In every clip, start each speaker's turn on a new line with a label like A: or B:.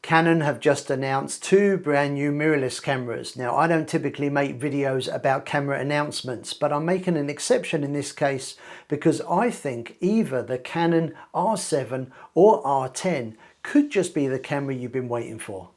A: Canon have just announced two brand new mirrorless cameras. Now, I don't typically make videos about camera announcements, but I'm making an exception in this case because I think either the Canon R7 or R10 could just be the camera you've been waiting for.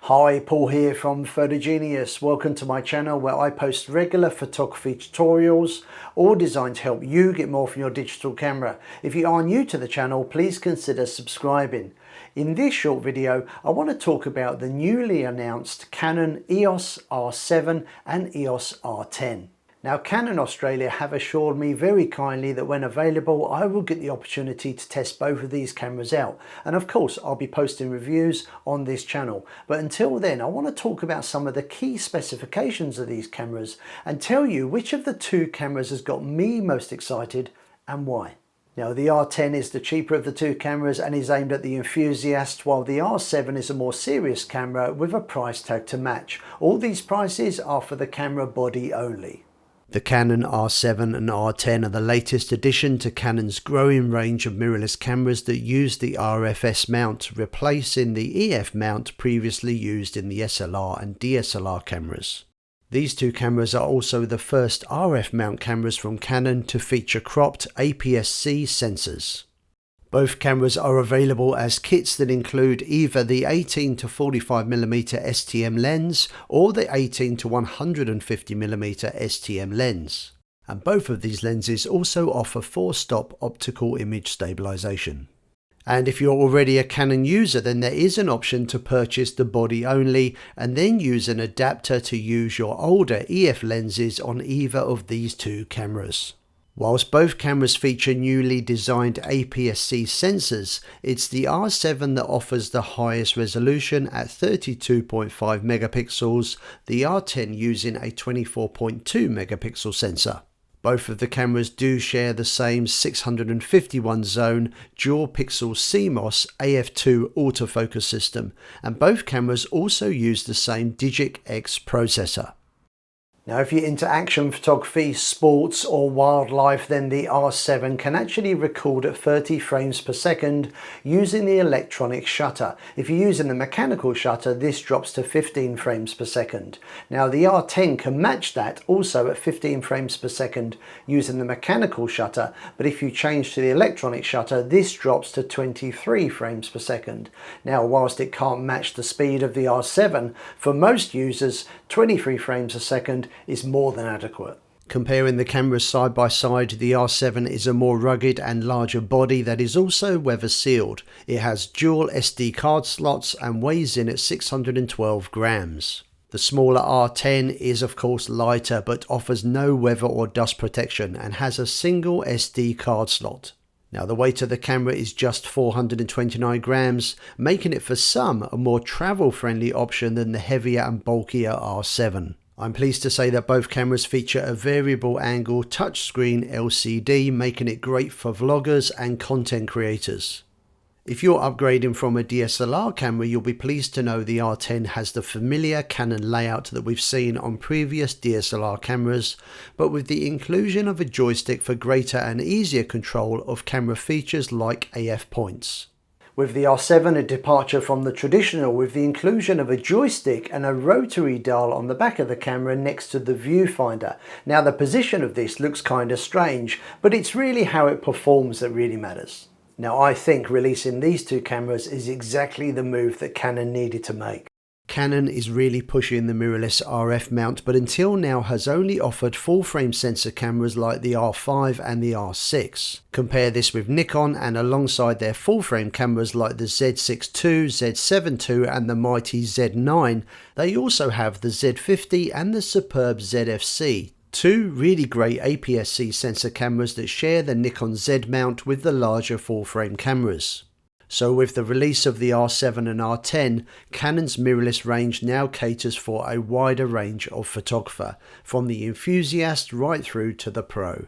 A: Hi, Paul here from Photogenius. Welcome to my channel where I post regular photography tutorials, all designed to help you get more from your digital camera. If you are new to the channel, please consider subscribing. In this short video, I want to talk about the newly announced Canon EOS R7 and EOS R10. Now, Canon Australia have assured me very kindly that when available, I will get the opportunity to test both of these cameras out. And of course, I'll be posting reviews on this channel. But until then, I want to talk about some of the key specifications of these cameras and tell you which of the two cameras has got me most excited and why. Now, the R10 is the cheaper of the two cameras and is aimed at the enthusiast, while the R7 is a more serious camera with a price tag to match. All these prices are for the camera body only. The Canon R7 and R10 are the latest addition to Canon's growing range of mirrorless cameras that use the RFS mount, replacing the EF mount previously used in the SLR and DSLR cameras. These two cameras are also the first RF mount cameras from Canon to feature cropped APS-C sensors. Both cameras are available as kits that include either the 18 to 45mm STM lens or the 18 to 150mm STM lens. And both of these lenses also offer 4-stop optical image stabilization. And if you're already a Canon user, then there is an option to purchase the body only and then use an adapter to use your older EF lenses on either of these two cameras. Whilst both cameras feature newly designed APS-C sensors, it's the R7 that offers the highest resolution at 32.5 megapixels, the R10 using a 24.2 megapixel sensor. Both of the cameras do share the same 651 zone dual pixel CMOS AF2 autofocus system, and both cameras also use the same Digic X processor. Now, if you're into action photography, sports or wildlife, then the R7 can actually record at 30 frames per second using the electronic shutter. If you're using the mechanical shutter, this drops to 15 frames per second. Now, the R10 can match that also at 15 frames per second using the mechanical shutter, but if you change to the electronic shutter, this drops to 23 frames per second. Now, whilst it can't match the speed of the R7, for most users, 23 frames a second is more than adequate. Comparing the cameras side by side, the R7 is a more rugged and larger body that is also weather sealed. It has dual SD card slots and weighs in at 612 grams. The smaller R10 is of course lighter but offers no weather or dust protection and has a single SD card slot. Now, the weight of the camera is just 429 grams, making it for some a more travel-friendly option than the heavier and bulkier R7. I'm pleased to say that both cameras feature a variable angle touchscreen LCD, making it great for vloggers and content creators. If you're upgrading from a DSLR camera, you'll be pleased to know the R10 has the familiar Canon layout that we've seen on previous DSLR cameras, but with the inclusion of a joystick for greater and easier control of camera features like AF points. With the R7, a departure from the traditional with the inclusion of a joystick and a rotary dial on the back of the camera next to the viewfinder. Now, the position of this looks kind of strange, but it's really how it performs that really matters. Now, I think releasing these two cameras is exactly the move that Canon needed to make. Canon is really pushing the mirrorless RF mount, but until now has only offered full-frame sensor cameras like the R5 and the R6. Compare this with Nikon, and alongside their full-frame cameras like the Z6 II, Z7 II and the mighty Z9, they also have the Z50 and the superb ZF-C. Two really great APS-C sensor cameras that share the Nikon Z mount with the larger full-frame cameras. So with the release of the R7 and R10, Canon's mirrorless range now caters for a wider range of photographer, from the enthusiast right through to the pro.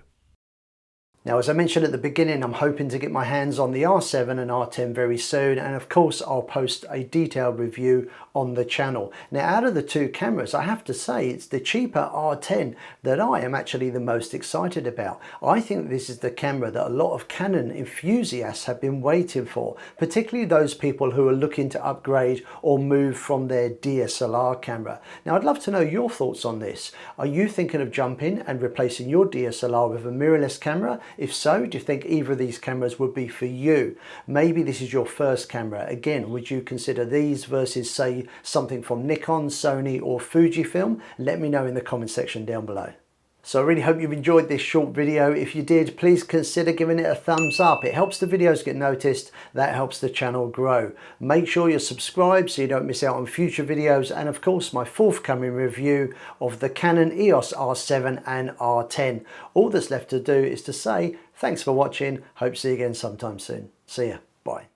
A: Now, as I mentioned at the beginning, I'm hoping to get my hands on the R7 and R10 very soon, and of course I'll post a detailed review on the channel. Now, out of the two cameras, I have to say it's the cheaper R10 that I am actually the most excited about. I think this is the camera that a lot of Canon enthusiasts have been waiting for, particularly those people who are looking to upgrade or move from their DSLR camera. Now, I'd love to know your thoughts on this. Are you thinking of jumping and replacing your DSLR with a mirrorless camera? If so, do you think either of these cameras would be for you? Maybe this is your first camera. Again, would you consider these versus, say, something from Nikon, Sony or Fujifilm? Let me know in the comment section down below. So I really hope you've enjoyed this short video. If you did, please consider giving it a thumbs up. It helps the videos get noticed. That helps the channel grow. Make sure you're subscribed so you don't miss out on future videos, and of course my forthcoming review of the Canon EOS R7 and R10. All that's left to do is to say thanks for watching. Hope to see you again sometime soon. See ya. Bye.